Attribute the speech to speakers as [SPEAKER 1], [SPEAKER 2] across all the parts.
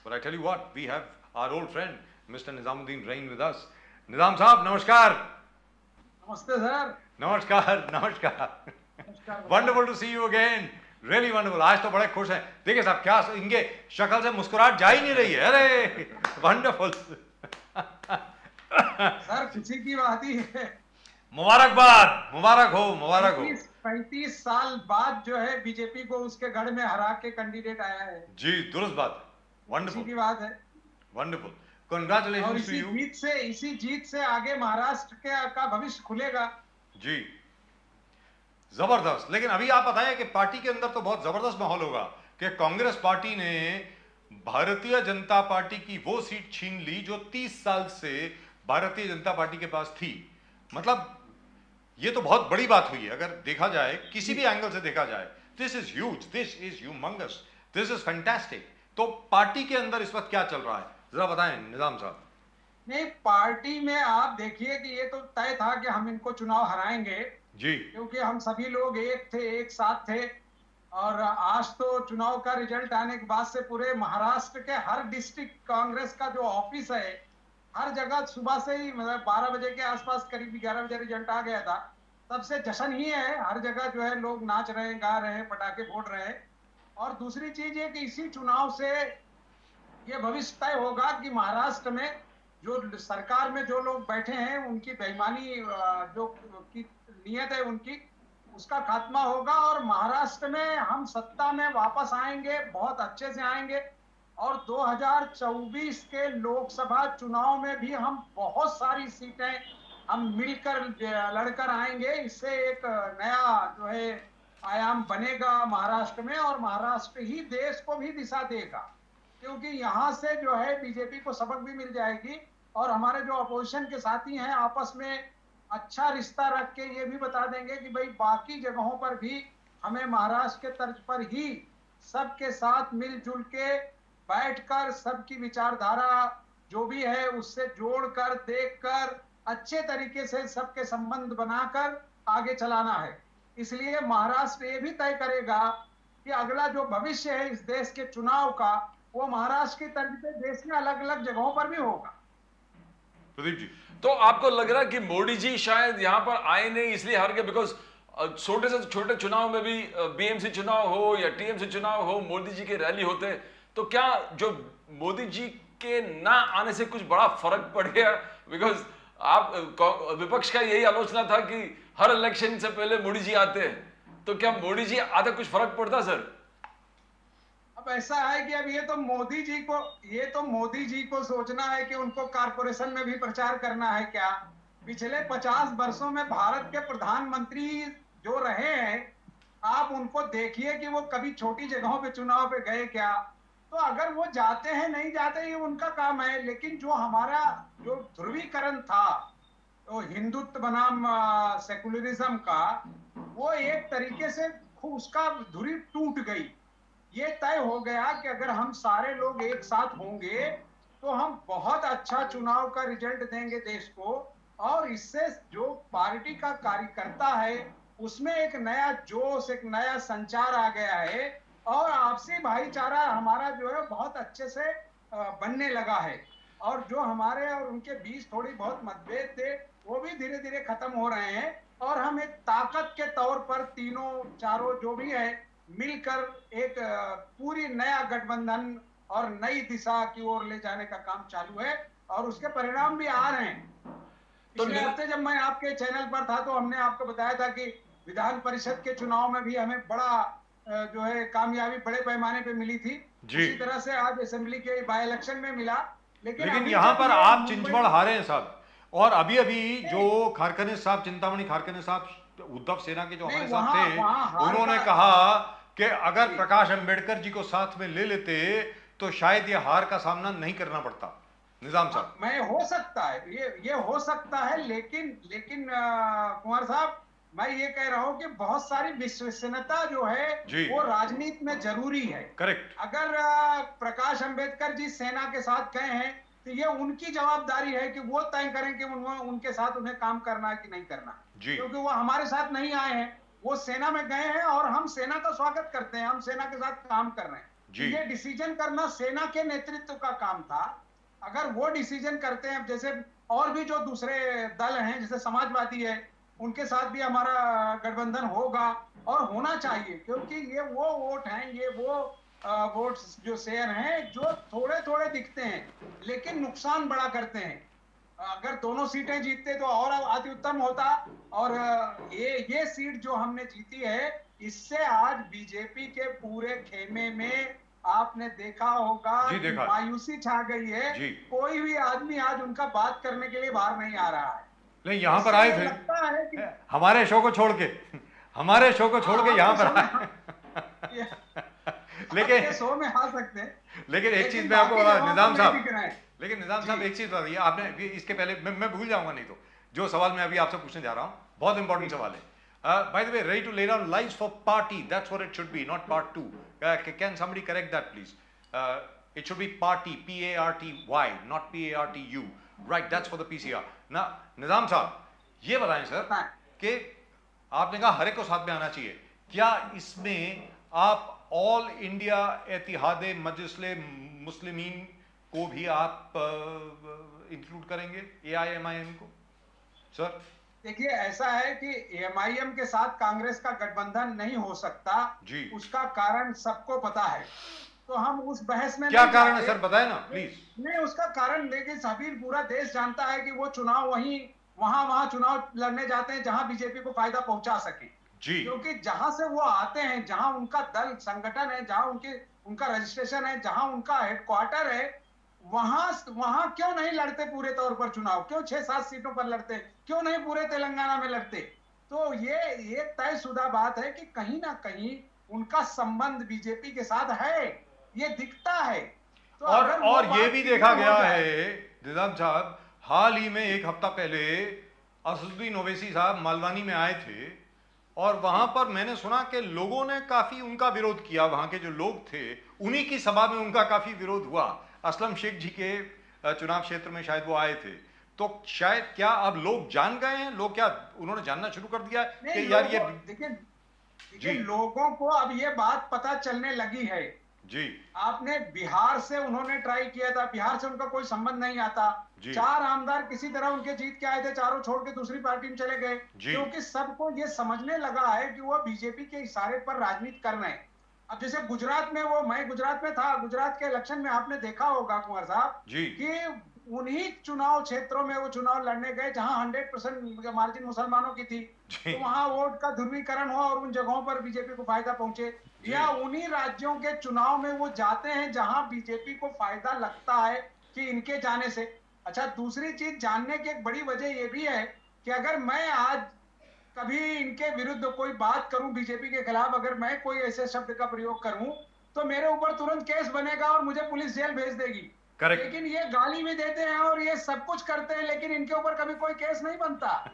[SPEAKER 1] But I tell you what, we have our old friend, Mr. Nizamuddin Rain with us. Nizam साहब नमस्कार.
[SPEAKER 2] नमस्ते sir.
[SPEAKER 1] नमस्कार नमस्कार. Wonderful to see you again. Really wonderful. आज तो बड़े खुश हैं. देखिए साहब क्या इनके शक्ल से मुस्कुराहट जा ही नहीं रही है. अरे wonderful.
[SPEAKER 2] सर खुशी की बात ही है.
[SPEAKER 1] मुबारकबाद. मुबारक हो.
[SPEAKER 2] 35 साल बाद जो है बीजेपी को उसके गढ़ में हरा के कैंडिडेट आया है.
[SPEAKER 1] जी दुरुस्त बात है. वंडरफुल
[SPEAKER 2] की बात है.
[SPEAKER 1] वंडरफुल. Congratulations to you.
[SPEAKER 2] इसी जीत से आगे महाराष्ट्र का भविष्य खुलेगा.
[SPEAKER 1] जी जबरदस्त. लेकिन अभी आप बताएं कि पार्टी के अंदर तो बहुत जबरदस्त माहौल होगा कि कांग्रेस पार्टी ने भारतीय जनता पार्टी की वो सीट छीन ली जो 30 साल से भारतीय जनता पार्टी के पास थी. मतलब ये तो बहुत बड़ी बात हुई है अगर देखा जाए, किसी भी एंगल से देखा जाए. This is huge, this is humongous, this is fantastic. तो पार्टी के अंदर इस वक्त क्या चल रहा है जरा बताएं निजाम साहब.
[SPEAKER 2] नहीं, पार्टी में आप देखिए कि ये तो तय था कि हम इनको चुनाव हराएंगे
[SPEAKER 1] जी,
[SPEAKER 2] क्योंकि हम सभी लोग एक साथ थे. और आज तो चुनाव का रिजल्ट आने के बाद से पूरे महाराष्ट्र के हर डिस्ट्रिक्ट कांग्रेस का जो ऑफिस है हर जगह सुबह से ही मतलब 12 बजे के आसपास करीब 11 बजे रिजल्ट आ गया था. तब से जश्न ही है. हर जगह जो है लोग नाच रहे हैं, गा रहे हैं, पटाखे फोड़ रहे हैं. और दूसरी चीज ये कि इसी चुनाव से ये भविष्य तय होगा कि महाराष्ट्र में जो सरकार में जो लोग बैठे हैं उनकी बेईमानी जो की नीयत है उनकी, उसका खात्मा होगा और महाराष्ट्र में हम सत्ता में वापस आएंगे, बहुत अच्छे से आएंगे. और 2024 के लोकसभा चुनाव में भी हम बहुत सारी सीटें हम मिलकर लड़कर आएंगे. इससे एक नया जो है आयाम बनेगा महाराष्ट्र में और महाराष्ट्र ही देश को भी दिशा देगा क्योंकि यहाँ से जो है बीजेपी को सबक भी मिल जाएगी और हमारे जो अपोजिशन के साथी हैं आपस में अच्छा रिश्ता रख के ये भी बता देंगे कि भाई बाकी जगहों पर भी हमें महाराष्ट्र के तर्ज पर ही सबके साथ मिलजुल के बैठकर सबकी विचारधारा जो भी है उससे जोड़कर देखकर अच्छे तरीके से सबके संबंध बनाकर आगे चलाना है. इसलिए महाराष्ट्र ये भी तय करेगा कि अगला जो भविष्य है इस देश के चुनाव का वो महाराष्ट्र की तर्ज पे देश में अलग अलग जगहों पर भी होगा.
[SPEAKER 1] प्रदीप जी,
[SPEAKER 3] तो आपको लग रहा है कि मोदी जी शायद यहाँ पर आए नहीं इसलिए हार गए? बिकॉज छोटे से छोटे चुनाव में भी बीएमसी चुनाव हो या टीएमसी चुनाव हो, मोदी जी के रैली होते, तो क्या जो मोदी जी के ना आने से कुछ बड़ा फर्क पड़ गया? बिकॉज आप विपक्ष का यही आलोचना था कि हर इलेक्शन से पहले मोदी जी आते हैं, तो क्या मोदी जी आते कुछ फर्क पड़ता सर?
[SPEAKER 2] अब ऐसा है कि अब ये तो मोदी जी को सोचना है कि उनको कारपोरेशन में भी प्रचार करना है क्या. पिछले 50 वर्षों में भारत के प्रधानमंत्री जो रहे हैं आप उनको देखिए कि वो कभी छोटी जगहों पे चुनाव पे गए क्या. तो अगर वो जाते हैं नहीं जाते ये उनका काम है, लेकिन जो हमारा जो ध्रुवीकरण था तो हिंदुत्व बनाम सेकुलरिज्म का वो एक तरीके से उसका धुरी टूट गई. ये तय हो गया कि अगर हम सारे लोग एक साथ होंगे तो हम बहुत अच्छा चुनाव का रिजल्ट देंगे देश को और इससे जो पार्टी का कार्यकर्ता है उसमें एक नया जोश, एक नया संचार आ गया है और आपसी भाईचारा हमारा जो है बहुत अच्छे से बनने लगा है. और जो हमारे और उनके बीच थोड़ी बहुत मतभेद थे वो भी धीरे धीरे खत्म हो रहे हैं और हम एक ताकत के तौर पर तीनों चारों जो भी है मिलकर एक पूरी नया गठबंधन और नई दिशा की ओर ले जाने का काम चालू है और उसके परिणाम भी आ रहे हैं. तो पिछले हफ्ते जब मैं आपके चैनल पर था तो हमने आपको बताया था कि विधान परिषद के चुनाव में भी हमें बड़ा जो है कामयाबी बड़े पैमाने पे मिली थी. इसी तरह से आज असेंबली के बाय इलेक्शन में मिला.
[SPEAKER 1] लेकिन यहाँ पर आप चिंचवड़ हारे हैं साहब. और अभी जो खारकने साहब, चिंतामणि खारकने साहब, उद्धव सेना के जो हमारे साथ थे, उन्होंने कहा कि अगर प्रकाश अंबेडकर जी को साथ में ले लेते तो शायद ये हार का सामना नहीं करना पड़ता. निजाम साहब,
[SPEAKER 2] मैं हो सकता है ये हो सकता है, लेकिन कुमार साहब मैं ये कह रहा हूं कि बहुत सारी विश्वसनीयता जो है वो राजनीति में जरूरी है.
[SPEAKER 1] करेक्ट.
[SPEAKER 2] अगर प्रकाश अंबेडकर जी सेना के साथ गए हैं तो ये उनकी जवाबदारी है कि वो तय करें कि उनके साथ उन्हें काम करना है कि नहीं करना, क्योंकि वो हमारे साथ नहीं आए हैं, वो सेना में गए हैं और हम सेना का स्वागत करते हैं, हम सेना के साथ काम कर रहे हैं.
[SPEAKER 1] जी।
[SPEAKER 2] ये डिसीजन करना सेना के नेतृत्व का काम था। अगर वो डिसीजन करते हैं, जैसे और भी जो दूसरे दल हैं, जैसे समाजवादी है, उनके साथ भी हमारा गठबंधन होगा और होना चाहिए, क्योंकि ये वो वोट हैं, ये वो वोट जो शेयर हैं जो थोड़े थोड़े दिखते हैं लेकिन नुकसान बड़ा करते हैं। अगर दोनों सीटें जीतते तो और अति उत्तम होता। और ये सीट जो हमने जीती है, इससे आज बीजेपी के पूरे खेमे में आपने देखा होगा
[SPEAKER 1] जी,
[SPEAKER 2] कि
[SPEAKER 1] देखा।
[SPEAKER 2] मायूसी छा गई है।
[SPEAKER 1] जी।
[SPEAKER 2] कोई भी आदमी आज उनका बात करने के लिए बाहर नहीं आ रहा है।
[SPEAKER 1] नहीं, यहाँ पर आए
[SPEAKER 2] इससे
[SPEAKER 1] थे
[SPEAKER 2] लगता है कि
[SPEAKER 1] हमारे शो को छोड़ के, हमारे शो को छोड़ के यहाँ पर आए।
[SPEAKER 2] लेकिन
[SPEAKER 1] लेकिन
[SPEAKER 2] शो में आ सकते हैं,
[SPEAKER 1] लेकिन एक चीज
[SPEAKER 2] लेकिन
[SPEAKER 1] मैं आपको
[SPEAKER 2] बाकी
[SPEAKER 1] बता,
[SPEAKER 2] जगहों
[SPEAKER 1] निजाम
[SPEAKER 2] पर नहीं
[SPEAKER 1] साहब,
[SPEAKER 2] दिख रहा है।
[SPEAKER 1] लेकिन निजाम साहब
[SPEAKER 2] जी।
[SPEAKER 1] एक चीज बता दी आपने, इसके पहले मैं भूल जाऊंगा नहीं तो, जो सवाल मैं अभी आपसे पूछने जा रहा हूँ बहुत इंपॉर्टेंट सवाल है। By the way, ready to lay down lives for party, that's what it should be, not part 2. Can somebody correct that please? It should be party, PARTY, not PARTU. Right, that's for the PCR. ना निजाम साहब ये बताएं sir
[SPEAKER 2] हाँ।
[SPEAKER 1] कि आपने कहा हर एक को साथ में आना चाहिए, क्या इसमें आप ऑल इंडिया इत्तेहाद मजलिस मुस्लिमीन को भी आप इंक्लूड करेंगे, AIMIM को? सर
[SPEAKER 2] देखिए, ऐसा है कि एमआईएम के साथ कांग्रेस का गठबंधन नहीं हो सकता
[SPEAKER 1] जी।
[SPEAKER 2] उसका कारण सबको पता है, तो हम उस बहस में
[SPEAKER 1] क्या
[SPEAKER 2] नहीं
[SPEAKER 1] कारण है
[SPEAKER 2] जाते।
[SPEAKER 1] सर, बताएं ना प्लीज।
[SPEAKER 2] नहीं, उसका कारण देखिए, सभी पूरा देश जानता है कि वो चुनाव वहां चुनाव लड़ने जाते हैं जहां बीजेपी को फायदा पहुंचा सके।
[SPEAKER 1] जी
[SPEAKER 2] क्योंकि जहां से वो आते हैं, जहां उनका दल संगठन है, जहां उनका रजिस्ट्रेशन है, जहां उनका हेडक्वार्टर है, वहां क्यों नहीं लड़ते पूरे तौर पर चुनाव? क्यों 6-7 सीटों पर लड़ते? क्यों नहीं पूरे तेलंगाना में लड़ते? तो ये तयशुदा बात है कि कहीं ना कहीं उनका संबंध बीजेपी के साथ है, ये दिखता है। तो अगर वो
[SPEAKER 1] और ये
[SPEAKER 2] बात
[SPEAKER 1] भी
[SPEAKER 2] क्लियर
[SPEAKER 1] देखा
[SPEAKER 2] हो
[SPEAKER 1] गया
[SPEAKER 2] जाए-
[SPEAKER 1] है निजाम साहब, हाल ही में एक हफ्ता पहले असदुद्दीन ओवैसी साहब मालवानी में आए थे और वहां पर मैंने सुना कि लोगों ने काफी उनका विरोध किया, वहां के जो लोग थे उन्हीं की सभा में उनका काफी विरोध हुआ। असलम शेख जी के चुनाव क्षेत्र में शायद वो आए थे, तो शायद क्या अब लोग जान गए हैं, लोग क्या उन्होंने जानना शुरू कर दिया है
[SPEAKER 2] नहीं,
[SPEAKER 1] कि यार ये
[SPEAKER 2] देखिए लोगों को अब ये बात पता चलने लगी है।
[SPEAKER 1] जी
[SPEAKER 2] आपने बिहार से उन्होंने ट्राई किया था, बिहार से उनका कोई संबंध नहीं आता।
[SPEAKER 1] जी।
[SPEAKER 2] 4 आमदार किसी तरह उनके जीत के आए थे, चारों छोड़ के दूसरी पार्टी में चले गए,
[SPEAKER 1] जी।
[SPEAKER 2] क्योंकि सबको ये समझने लगा है कि वो बीजेपी के इशारे पर राजनीति कर रहे हैं। अब जैसे गुजरात में मैं गुजरात में था, गुजरात के इलेक्शन में आपने देखा होगा कुंवर साहब
[SPEAKER 1] जी
[SPEAKER 2] कि उन्हीं चुनाव क्षेत्रों में वो चुनाव लड़ने गए जहां 100% मार्जिन मुसलमानों की थी,
[SPEAKER 1] जी।
[SPEAKER 2] तो वहां वोट का ध्रुवीकरण हुआ और उन जगहों पर बीजेपी को फायदा पहुंचे। या उन्हीं राज्यों के चुनाव में वो जाते हैं जहां बीजेपी को फायदा लगता है कि इनके जाने से। अच्छा, दूसरी चीज जानने की एक बड़ी वजह ये भी है कि अगर मैं आज कभी इनके विरुद्ध कोई बात करूं, बीजेपी के खिलाफ अगर मैं कोई ऐसे शब्द का प्रयोग करूं, तो मेरे ऊपर तुरंत केस बनेगा और मुझे पुलिस जेल भेज देगी।
[SPEAKER 1] करेक्ट।
[SPEAKER 2] लेकिन ये गाली भी देते हैं और ये सब कुछ करते हैं, लेकिन इनके ऊपर कभी कोई केस नहीं बनता।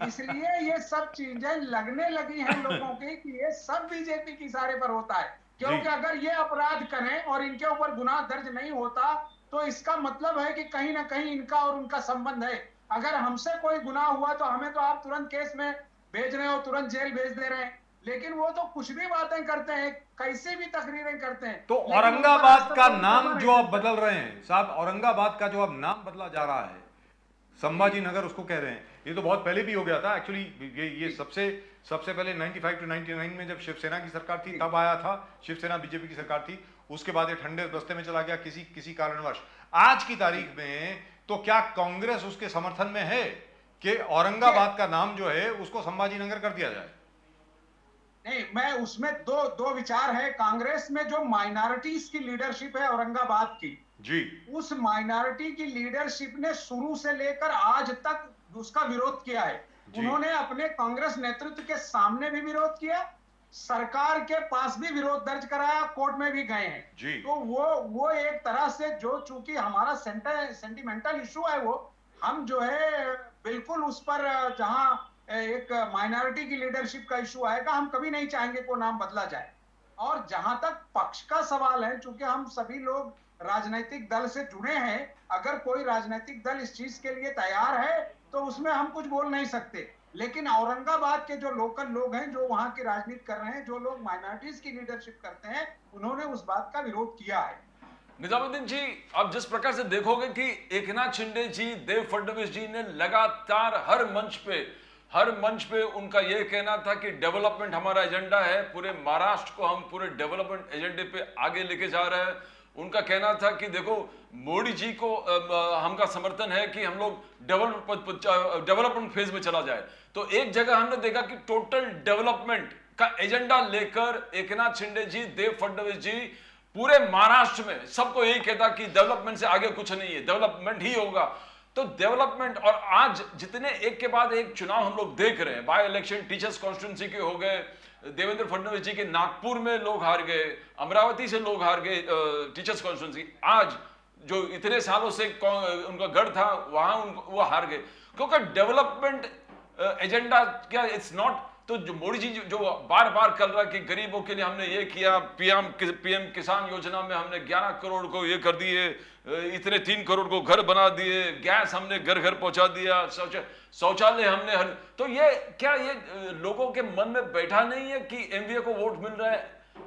[SPEAKER 2] इसलिए ये सब चीजें लगने लगी हैं लोगों की कि ये सब बीजेपी के इशारे पर होता है, क्योंकि अगर ये अपराध करें और इनके ऊपर गुनाह दर्ज नहीं होता तो इसका मतलब है कि कहीं ना कहीं इनका और उनका संबंध है। अगर हमसे कोई गुनाह हुआ तो हमें तो आप तुरंत केस में भेज रहे हो, तुरंत जेल भेज दे रहे हैं, लेकिन वो तो कुछ भी बातें करते हैं, कैसी भी तकरीरें करते हैं।
[SPEAKER 1] तो
[SPEAKER 2] लेकिन
[SPEAKER 1] औरंगाबाद
[SPEAKER 2] उनका
[SPEAKER 1] का
[SPEAKER 2] रास्ता
[SPEAKER 1] नाम
[SPEAKER 2] कोई
[SPEAKER 1] जो आप
[SPEAKER 2] खबर
[SPEAKER 1] बदल रहे हैं साहब, औरंगाबाद का जो अब नाम बदला जा रहा है, संभाजी नगर उसको कह रहे हैं, ये तो बहुत पहले भी हो गया था एक्चुअली। ये सबसे पहले 95 to 99 में जब शिवसेना की सरकार थी तब आया था, शिवसेना बीजेपी की सरकार थी, उसके बाद ये ठंडे बस्ते में चला गया किसी कारणवश। आज की तारीख में तो क्या कांग्रेस उसके समर्थन में है कि औरंगाबाद का नाम जो है उसको संभाजी नगर कर दिया जाए?
[SPEAKER 2] नहीं, मैं उसमें दो विचार है। कांग्रेस में जो माइनॉरिटीज की लीडरशिप है औरंगाबाद की,
[SPEAKER 1] जी
[SPEAKER 2] उस माइनॉरिटी की लीडरशिप ने शुरू से लेकर आज तक उसका विरोध किया है।
[SPEAKER 1] जी।
[SPEAKER 2] उन्होंने अपने कांग्रेस नेतृत्व के सामने भी विरोध किया, सरकार के पास भी विरोध दर्ज कराया, कोर्ट में भी गए हैं।
[SPEAKER 1] जी।
[SPEAKER 2] तो वो एक तरह से जो चूंकि हमारा सेंटिमेंटल इशू है, वो हम जो है बिल्कुल उस पर, जहां एक माइनॉरिटी की लीडरशिप का इशू आएगा, हम कभी नहीं चाहेंगे को नाम बदला जाए। और जहां तक पक्ष का सवाल है, चूंकि हम सभी लोग राजनीतिक दल से जुड़े हैं, अगर कोई राजनीतिक दल इस चीज के लिए तैयार है तो उसमें हम कुछ बोल नहीं सकते। लेकिन औरंगाबाद के जो लोकल लोग हैं, जो वहां की राजनीति कर रहे हैं, जो लोग माइनॉरिटीज की लीडरशिप करते हैं, उन्होंने उस बात का विरोध किया है।
[SPEAKER 3] निजामुद्दीन जी, अब जिस प्रकार से देखोगे कि एकनाथ शिंदे जी, देव फडणवीस जी ने लगातार हर मंच पे उनका यह कहना था कि डेवलपमेंट हमारा एजेंडा है, पूरे महाराष्ट्र को हम पूरे डेवलपमेंट एजेंडे पे आगे लेके जा रहे हैं। उनका कहना था कि देखो, मोदी जी को हमका समर्थन है कि हम लोग डेवलपमेंट फेज में चला जाए। तो एक जगह हमने देखा कि टोटल डेवलपमेंट का एजेंडा लेकर एकनाथ शिंदे जी, देव फडणवीस जी पूरे महाराष्ट्र में सबको यही कहता कि डेवलपमेंट से आगे कुछ नहीं है, डेवलपमेंट ही होगा। तो डेवलपमेंट, और आज जितने एक के बाद एक चुनाव हम लोग देख रहे हैं, बाय इलेक्शन टीचर्स कॉन्स्टिट्यूंसी के हो गए, देवेंद्र फडणवीस जी के नागपुर में लोग हार गए, अमरावती से लोग हार गए टीचर्स कॉन्स्टिट्यूंसी, आज जो इतने सालों से उनका गढ़ था वहां वो हार गए, क्योंकि डेवलपमेंट एजेंडा क्या, इट्स नॉट। तो जो मोदी जी जो बार बार कर रहा है कि गरीबों के लिए हमने ये किया, पीएम किसान योजना में हमने 11 करोड़ को ये कर दिए, इतने 3 करोड़ को घर बना दिए, गैस हमने घर घर पहुंचा दिया, शौचालय हमने तो ये क्या ये लोगों के मन में बैठा नहीं है कि एमवीए को वोट मिल रहा है?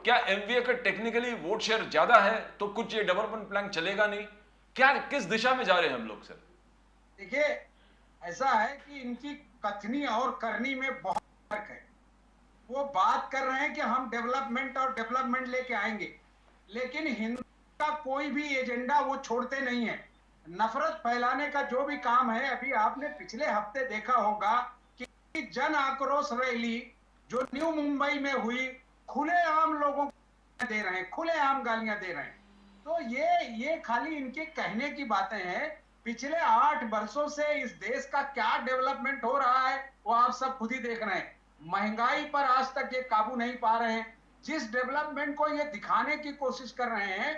[SPEAKER 3] क्या एमवीए का टेक्निकली वोट शेयर ज्यादा है तो कुछ ये डेवलपमेंट प्लान चलेगा नहीं? क्या किस दिशा में जा रहे हैं हम लोग? सर
[SPEAKER 2] देखिए, ऐसा है कि इनकी कथनी और करनी में बहुत फर्क है। वो बात कर रहे हैं कि हम डेवलपमेंट और डेवलपमेंट लेके आएंगे, लेकिन हिंदू का कोई भी एजेंडा वो छोड़ते नहीं है। नफरत फैलाने का जो भी काम है, अभी आपने पिछले हफ्ते देखा होगा कि जन आक्रोश रैली जो न्यू मुंबई में हुई, खुलेआम लोगों को दे रहे हैं, खुलेआम गालियां दे रहे हैं। तो ये खाली इनके कहने की बातें हैं। पिछले 8 वर्षों से इस देश का क्या डेवलपमेंट हो रहा है वो आप सब खुद ही देख रहे हैं। महंगाई पर आज तक ये काबू नहीं पा रहे हैं। जिस डेवलपमेंट को ये दिखाने की कोशिश कर रहे हैं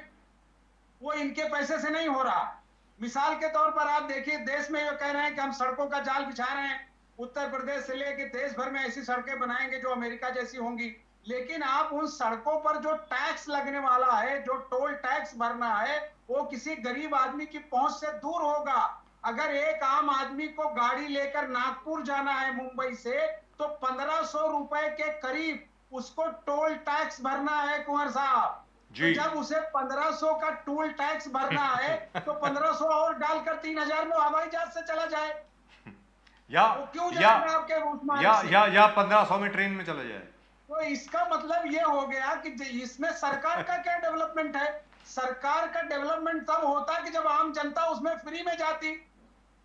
[SPEAKER 2] वो इनके पैसे से नहीं हो रहा। मिसाल के तौर पर आप देखिए, देश में ये कह रहे हैं कि हम सड़कों का जाल बिछा रहे हैं, उत्तर प्रदेश से लेकर देश भर में ऐसी सड़कें बनाएंगे जो अमेरिका जैसी होंगी। लेकिन आप उन सड़कों पर जो टैक्स लगने वाला है, जो टोल टैक्स भरना है, वो किसी गरीब आदमी की पहुंच से दूर होगा। अगर एक आम आदमी को गाड़ी लेकर नागपुर जाना है मुंबई से, तो 1500 रुपए के करीब उसको टोल टैक्स भरना है कुंवर साहब। तो जब उसे 1500 का टोल टैक्स भरना है तो 1500 और डालकर 3000 में हवाई जहाज से चला जाए,
[SPEAKER 1] या
[SPEAKER 2] वो क्यों
[SPEAKER 1] या
[SPEAKER 2] आपके उस्मान
[SPEAKER 1] या 1500 में ट्रेन में चला जाए।
[SPEAKER 2] तो इसका मतलब ये हो गया कि इसमें सरकार का क्या डेवलपमेंट है? सरकार का डेवलपमेंट तब होता कि जब आम जनता उसमें फ्री में जाती।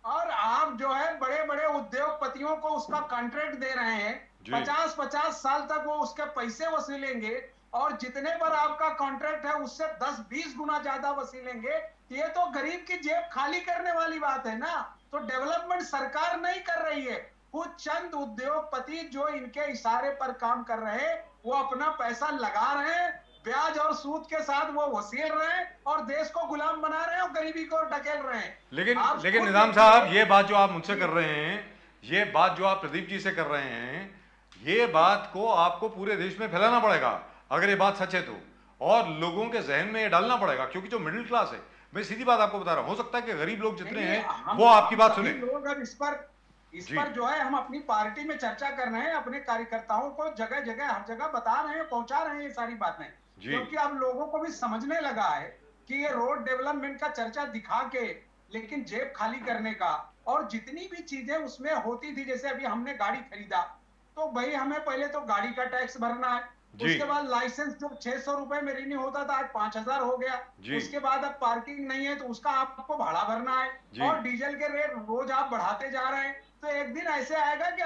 [SPEAKER 2] और आप जो है बड़े बड़े उद्योगपतियों को उसका कॉन्ट्रैक्ट दे रहे हैं, 50-50 साल तक वो उसके पैसे वसूलेंगे, और जितने पर आपका कॉन्ट्रैक्ट है उससे 10-20 गुना ज्यादा वसूलेंगे। ये तो गरीब की जेब खाली करने वाली बात है ना। तो डेवलपमेंट सरकार नहीं कर रही है, कुछ चंद उद्योगपति जो इनके इशारे पर काम कर रहे हैं, वो अपना पैसा लगा रहे हैं, ब्याज और सूद के साथ वो वसील रहे हैं और देश को गुलाम बना रहे हैं और गरीबी को ढकेल रहे हैं।
[SPEAKER 1] लेकिन निजाम साहब, ये बात जो आप मुझसे कर रहे हैं, ये बात जो आप प्रदीप जी से कर रहे हैं, ये बात को आपको पूरे देश में फैलाना पड़ेगा अगर ये बात सच है तो, और लोगों के जहन में ये डालना पड़ेगा। क्योंकि जो मिडिल क्लास है, मैं सीधी बात आपको बता रहा हूं, हो सकता है कि गरीब लोग जितने हैं वो आपकी बात सुने।
[SPEAKER 2] लोग अब इस पर जो है हम अपनी पार्टी में चर्चा कर रहे हैं, अपने कार्यकर्ताओं को जगह जगह हर जगह बता रहे हैं, पहुंचा रहे हैं ये सारी बातें, क्योंकि अब लोगों को भी समझने लगा है कि ये रोड डेवलपमेंट का चर्चा दिखा के लेकिन जेब खाली करने का, और जितनी भी चीजें उसमें होती थी, जैसे अभी हमने गाड़ी खरीदा तो भाई हमें पहले तो गाड़ी का टैक्स भरना है, उसके बाद लाइसेंस जो 600 रुपए में रिन्यू होता था आज 5000 हो गया, उसके बाद अब पार्किंग नहीं है तो उसका आपको भाड़ा भरना है, और डीजल के रेट रोज आप बढ़ाते जा रहे हैं। तो एक दिन ऐसे आएगा कि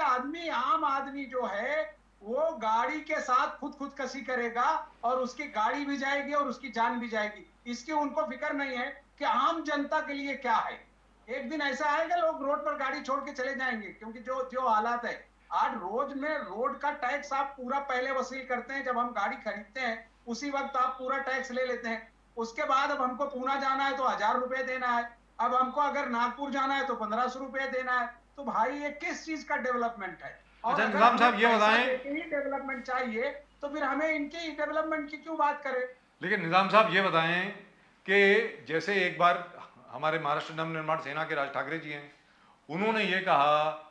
[SPEAKER 2] आम आदमी जो है वो गाड़ी के साथ खुदकशी करेगा, और उसकी गाड़ी भी जाएगी और उसकी जान भी जाएगी। इसकी उनको फिक्र नहीं है कि आम जनता के लिए क्या है। एक दिन ऐसा आएगा लोग रोड पर गाड़ी छोड़ के चले जाएंगे, क्योंकि जो हालात है आज रोज में, रोड का टैक्स आप पूरा पहले वसूल करते हैं जब हम गाड़ी खरीदते हैं, उसी वक्त आप पूरा टैक्स ले लेते हैं। उसके बाद अब हमको पूना जाना है तो 1000 रुपए देना है, अब हमको अगर नागपुर जाना है तो 1500 रुपए देना है। तो भाई ये किस चीज का डेवलपमेंट है? और
[SPEAKER 1] निजाम साहब ये बताएं,
[SPEAKER 2] डेवलपमेंट चाहिए तो फिर हमें इनकी डेवलपमेंट की क्यों बात करें?
[SPEAKER 1] लेकिन निजाम साहब ये बताएं कि जैसे एक बार हमारे महाराष्ट्र नवनिर्माण सेना के राज ठाकरे जी हैं, उन्होंने ये कहा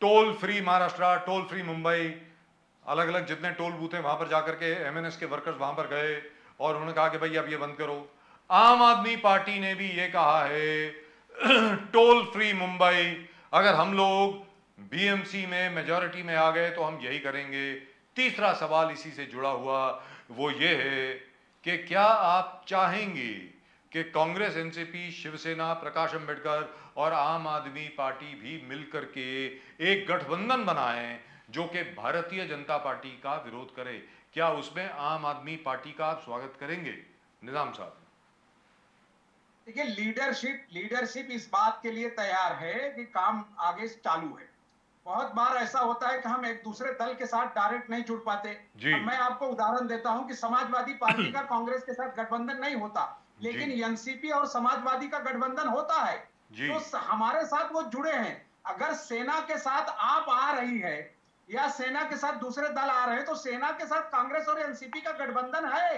[SPEAKER 1] toll free Maharashtra, toll free Mumbai, अलग अलग जितने टोल बूथ हैं वहां पर जाकर के एमएनएस के वर्कर्स वहां पर गए और उन्होंने कहा कि भाई अब ये बंद करो। आम आदमी पार्टी ने भी ये कहा है टोल फ्री मुंबई, अगर हम लोग बीएमसी में मेजॉरिटी में आ गए तो हम यही करेंगे। तीसरा सवाल इसी से जुड़ा हुआ वो ये है कि क्या आप चाहेंगे कि कांग्रेस, एनसीपी, शिवसेना, प्रकाश अंबेडकर और आम आदमी पार्टी भी मिलकर के एक गठबंधन बनाएं जो कि भारतीय जनता पार्टी का विरोध करे? क्या उसमें आम आदमी पार्टी का आप स्वागत करेंगे? निजाम साहब।
[SPEAKER 2] देखिए, लीडरशिप इस बात के लिए तैयार है कि काम आगे चालू है। बहुत बार ऐसा होता है कि हम एक दूसरे दल के साथ डायरेक्ट नहीं जुड़ पाते।
[SPEAKER 1] जी।
[SPEAKER 2] अब मैं आपको उदाहरण देता हूं कि समाजवादी पार्टी का कांग्रेस के साथ गठबंधन नहीं होता, लेकिन एनसीपी और समाजवादी का गठबंधन होता है।
[SPEAKER 1] जी।
[SPEAKER 2] तो हमारे साथ वो जुड़े हैं। अगर सेना के साथ आप आ रही है या सेना के साथ दूसरे दल आ रहे हैं तो सेना के साथ कांग्रेस और एनसीपी का गठबंधन है।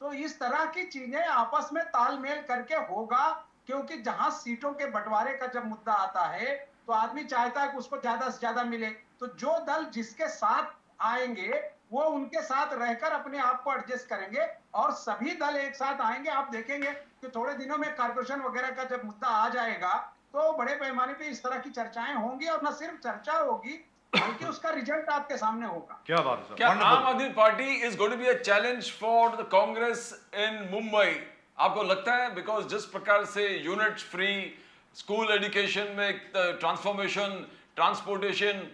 [SPEAKER 2] तो इस तरह की चीजें आपस में तालमेल करके होगा, क्योंकि जहां सीटों के बंटवारे का जब मुद्दा आता है तो आदमी चाहता है कि उसको ज्यादा से ज्यादा मिले। तो जो दल जिसके साथ आएंगे वो उनके साथ रहकर अपने आप को एडजस्ट करेंगे और सभी दल एक साथ आएंगे। आप देखेंगे कि थोड़े दिनों में कॉर्पोरेशन वगैरह का जब मुद्दा आ जाएगा तो बड़े पैमाने पे इस तरह की चर्चाएं होंगी और न सिर्फ चर्चा होगी बल्कि उसका रिजल्ट आपके सामने होगा।
[SPEAKER 1] क्या बात है सर?
[SPEAKER 3] क्या
[SPEAKER 1] Wonderful.
[SPEAKER 3] Aam Aadmi Party is going to be a challenge for the Congress in Mumbai? आपको लगता है? बिकॉज जिस प्रकार से यूनिट फ्री स्कूल एजुकेशन में ट्रांसफॉर्मेशन, ट्रांसपोर्टेशन,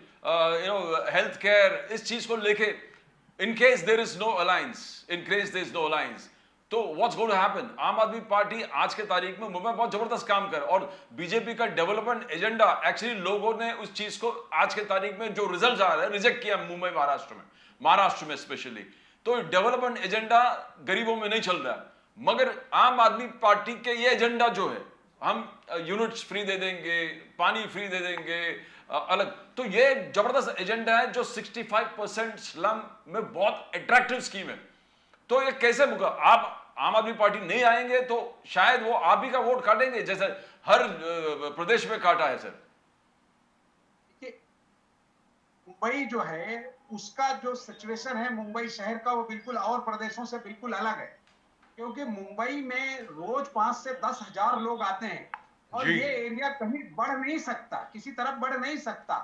[SPEAKER 3] हेल्थ केयर, इस चीज को लेके in case there is no alliance, तो what's going to happen? Aam Aadmi party आज के तारीख में मुंबई में बहुत जबरदस्त काम कर, और बीजेपी का डेवलपमेंट एजेंडा एक्चुअली लोगों ने उस चीज को आज के तारीख में जो रिजल्ट आ रहा है रिजेक्ट किया मुंबई, महाराष्ट्र में स्पेशली। तो डेवलपमेंट एजेंडा गरीबों में नहीं चल रहा है, मगर आम आदमी पार्टी के ये एजेंडा जो है, हम यूनिट्स फ्री दे देंगे, पानी फ्री दे देंगे, अलग, तो ये जबरदस्त एजेंडा है जो 65% स्लम में बहुत अट्रैक्टिव स्कीम है। तो ये कैसे मुका? आप आम आदमी पार्टी नहीं आएंगे तो शायद वो आप ही का वोट काटेंगे जैसे हर प्रदेश में काटा है सर।
[SPEAKER 2] मुंबई जो है उसका जो सिचुएशन है मुंबई शहर का वो बिल्कुल और प्रदेशों से बिल्कुल अलग है, क्योंकि मुंबई में रोज 5 से 10 हजार लोग आते हैं और ये एरिया कहीं बढ़ नहीं सकता, किसी तरफ बढ़ नहीं सकता।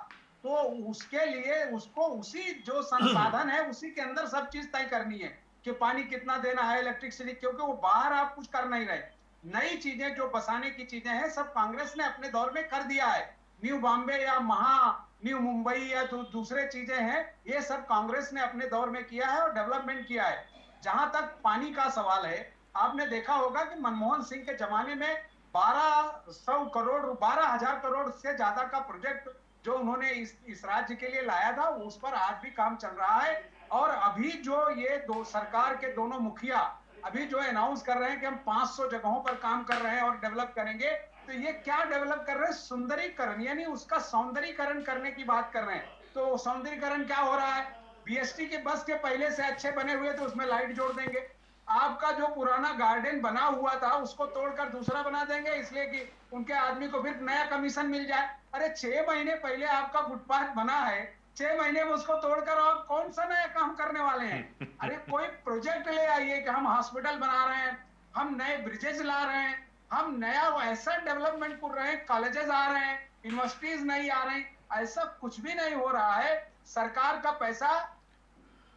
[SPEAKER 2] तो उसके लिए उसको उसी जो संसाधन है उसी के अंदर सब चीज तय करनी है कि पानी कितना देना है, इलेक्ट्रिसिटी, क्योंकि वो बाहर आप कुछ कर नहीं रहे। नई चीजें जो बसाने की चीजें हैं सब कांग्रेस ने अपने दौर में कर दिया है। न्यू बॉम्बे या न्यू मुंबई या तो दूसरे चीजें हैं, ये सब कांग्रेस ने अपने दौर में किया है और डेवलपमेंट किया है। जहां तक पानी का सवाल है, आपने देखा होगा कि मनमोहन सिंह के जमाने में 12,000 करोड़ से ज्यादा का प्रोजेक्ट जो उन्होंने इस राज्य के लिए लाया था उस पर आज भी काम चल रहा है। और अभी जो ये दो सरकार के दोनों मुखिया अभी जो अनाउंस कर रहे हैं कि हम 500 जगहों पर काम कर रहे हैं और डेवलप करेंगे, तो ये क्या डेवलप कर रहे हैं? सुंदरीकरण, यानी उसका सौंदर्यीकरण करने की बात कर रहे हैं। तो सौंदर्यीकरण क्या हो रहा है? बीएसटी के बस के पहले से अच्छे बने हुए तो उसमें लाइट जोड़ देंगे। आपका जो पुराना गार्डन बना हुआ था उसको तोड़कर दूसरा बना देंगे, इसलिए कि उनके आदमी को फिर नया कमीशन मिल जाए। अरे 6 महीने पहले आपका फुटपाथ बना है, 6 महीने में उसको तोड़कर आप कौन सा नया काम करने वाले हैं? अरे कोई प्रोजेक्ट ले आइए कि हम हॉस्पिटल बना रहे हैं, हम नए ब्रिजेस ला रहे हैं, हम नया ऐसा डेवलपमेंट कर रहे हैं, कॉलेजेस आ रहे हैं, यूनिवर्सिटीज नहीं आ रही, ऐसा कुछ भी नहीं हो रहा है। सरकार का पैसा,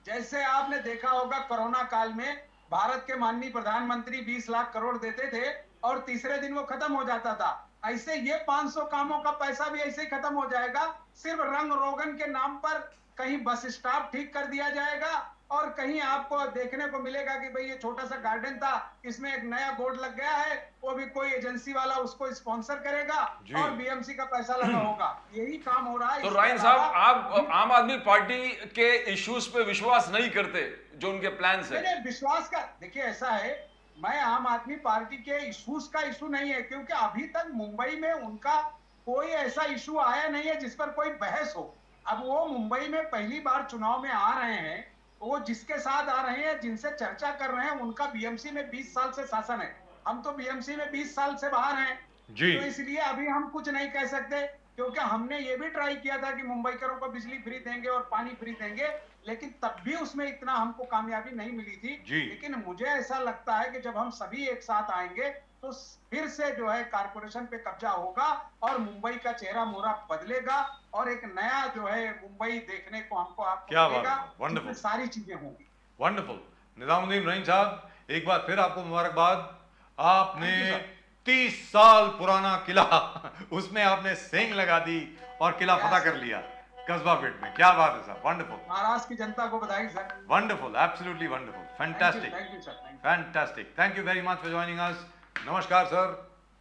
[SPEAKER 2] जैसे आपने देखा होगा कोरोना काल में भारत के माननीय प्रधानमंत्री 20 लाख करोड़ देते थे और तीसरे दिन वो खत्म हो जाता था, ऐसे ये 500 कामों का पैसा भी ऐसे ही खत्म हो जाएगा। सिर्फ रंग रोगन के नाम पर कहीं बस स्टॉप ठीक कर दिया जाएगा और कहीं आपको देखने को मिलेगा कि भाई ये छोटा सा गार्डन था, इसमें एक नया बोर्ड लग गया है, वो भी कोई एजेंसी वाला उसको स्पॉन्सर करेगा और बीएमसी का पैसा लगा होगा। यही काम हो रहा है।
[SPEAKER 3] तो रायन साहब, आप आम आदमी पार्टी के इश्यूज पे विश्वास नहीं करते जो उनके प्लान्स है?
[SPEAKER 2] विश्वास का, देखिए ऐसा है, मैं आम आदमी पार्टी के इश्यूज का इशू नहीं है, क्योंकि अभी तक मुंबई में उनका कोई ऐसा इशू आया नहीं है जिस पर कोई बहस हो। अब वो मुंबई में पहली बार चुनाव में आ रहे हैं, वो जिसके साथ आ रहे हैं, जिनसे चर्चा कर रहे हैं, उनका बीएमसी में 20 साल से शासन है। हम तो बीएमसी में 20 साल से बाहर हैं, तो इसलिए अभी हम कुछ नहीं कह सकते। क्योंकि हमने ये भी ट्राई किया था कि मुंबईकरों को बिजली फ्री देंगे और पानी फ्री देंगे, लेकिन तब भी उसमें इतना हमको कामयाबी नहीं मिली थी।
[SPEAKER 1] जी।
[SPEAKER 2] लेकिन मुझे ऐसा लगता है कि जब हम सभी एक साथ आएंगे तो फिर से जो है कारपोरेशन पे कब्जा होगा और मुंबई का चेहरा मोहरा बदलेगा और एक नया जो है मुंबई देखने को हमको आपको
[SPEAKER 1] क्या बात
[SPEAKER 2] मिलेगा,
[SPEAKER 1] है, wonderful।
[SPEAKER 2] जिसमें सारी चीजें होंगी।
[SPEAKER 1] वंडरफुल। निजामुद्दीन रहीम साहब, एक बार फिर आपको मुबारकबाद। आपने
[SPEAKER 2] Thank you, sir।
[SPEAKER 1] 30 साल पुराना किला उसमें आपने सेंग लगा दी और किला फतह कर लिया कस्बा पेट में। क्या बात है साहब, वंडरफुल
[SPEAKER 2] महाराष्ट्र की जनता को बधाई sir.
[SPEAKER 1] Wonderful, absolutely wonderful, fantastic,
[SPEAKER 2] thank you sir, thank
[SPEAKER 1] fantastic. Thank you very much for joining us. नमस्कार सर।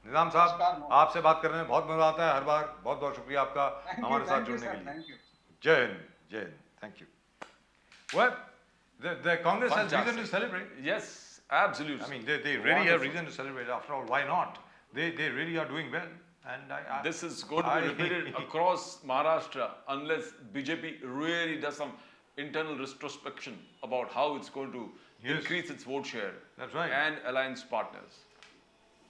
[SPEAKER 1] निजाम साहब,
[SPEAKER 2] नमस्कार।
[SPEAKER 1] आपसे बात करने में बहुत मजा आता है हर बार। बहुत बहुत शुक्रिया आपका हमारे साथ
[SPEAKER 2] यू
[SPEAKER 1] जुड़ने के
[SPEAKER 2] सर,
[SPEAKER 1] लिए।
[SPEAKER 2] Thank you.
[SPEAKER 1] जय हिंद, जय Hind, thank you. Well, the Congress has reason to
[SPEAKER 3] Fantastic.
[SPEAKER 1] celebrate.
[SPEAKER 3] Yes, absolutely.
[SPEAKER 1] I mean, they really have
[SPEAKER 3] Wonderful.
[SPEAKER 1] reason to celebrate. After all, why not? They really are doing well. And
[SPEAKER 3] This is going to be repeated across Maharashtra unless BJP really does some internal retrospection about how it's going to
[SPEAKER 1] Yes.
[SPEAKER 3] increase its vote share.
[SPEAKER 1] That's right.
[SPEAKER 3] And alliance partners.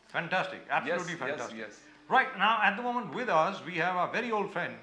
[SPEAKER 1] Fantastic, absolutely
[SPEAKER 3] Yes, yes,
[SPEAKER 1] fantastic.
[SPEAKER 3] yes.
[SPEAKER 1] Right, now at the moment with us, we have a very old friend,